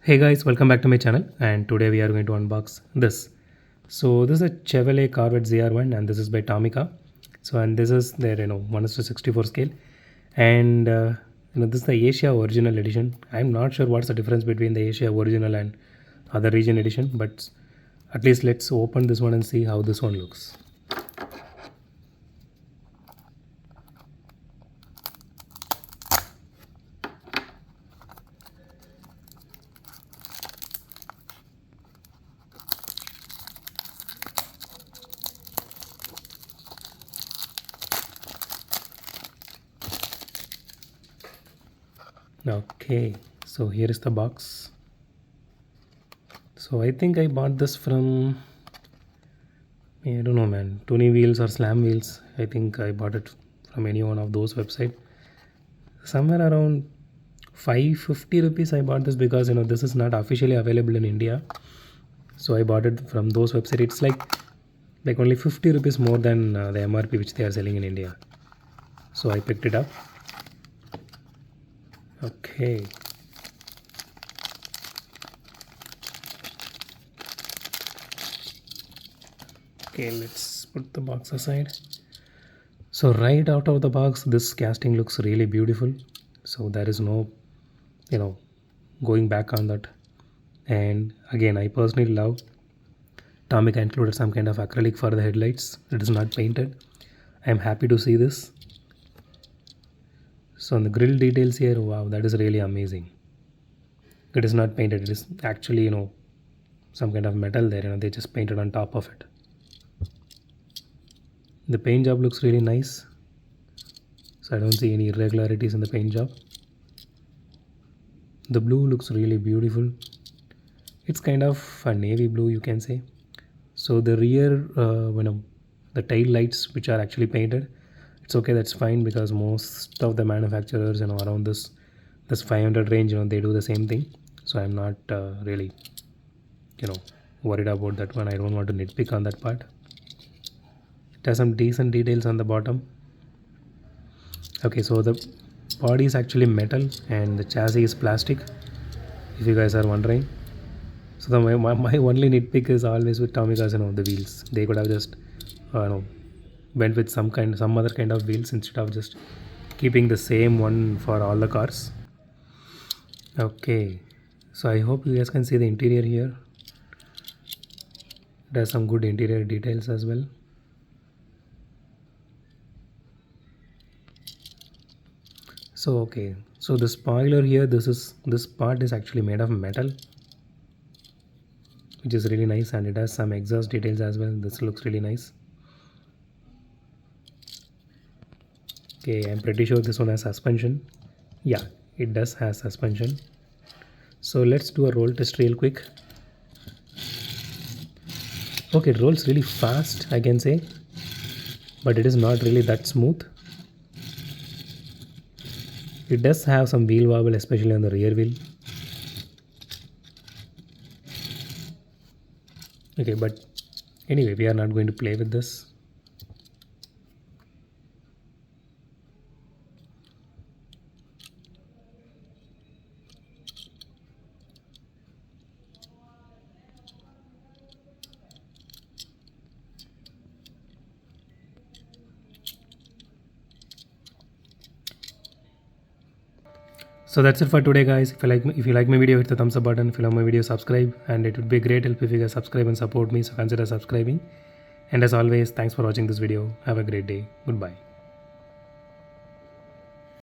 Hey guys, welcome back to my channel, and today we are going to unbox this. So this is a Chevrolet Corvette ZR1 and this is by Tomica. So and this is their 1:64 scale, and this is the Asia Original Edition. I'm not sure what's the difference between the Asia Original and other region edition, but at least let's open this one and see how this one looks. Okay, so here is the box. So I think I bought this from, I don't know man, Tony Wheels or Slam Wheels. I think I bought it from any one of those websites. Somewhere around 550 rupees I bought this, because this is not officially available in India. So I bought it from those websites. It's like only 50 rupees more than the MRP which they are selling in India. So I picked it up. Okay. Okay, let's put the box aside. So right out of the box, this casting looks really beautiful. So there is no, going back on that. And again, I personally love Tomica included some kind of acrylic for the headlights. It is not painted. I am happy to see this. So on the grill details here, wow, that is really amazing. It is not painted. It is actually, some kind of metal there. They just painted on top of it. The paint job looks really nice. So I don't see any irregularities in the paint job. The blue looks really beautiful. It's kind of a navy blue, you can say. So the rear, the tail lights which are actually painted, it's okay, that's fine, because most of the manufacturers around this 500 range, they do the same thing. So I'm not really worried about that one. I don't want to nitpick on that part. It has some decent details on the bottom. Okay, so the body is actually metal and the chassis is plastic, if you guys are wondering. So my only nitpick is always with Tomica's, the wheels. They could have just went with some other kind of wheels instead of just keeping the same one for all the cars. Okay, so I hope you guys can see the interior here. It has some good interior details as well. So okay, so the spoiler here, this part is actually made of metal, which is really nice, and it has some exhaust details as well. This looks really nice. Okay, I'm pretty sure this one has suspension. Yeah, it does have suspension. So let's do a roll test real quick. Okay, it rolls really fast, I can say, but it is not really that smooth. It does have some wheel wobble, especially on the rear wheel. Okay, but anyway, we are not going to play with this. So that's it for today, guys. If you like my video, hit the thumbs up button. If you love my video, subscribe, and it would be a great help if you guys subscribe and support me. So consider subscribing. And as always, thanks for watching this video. Have a great day. Goodbye.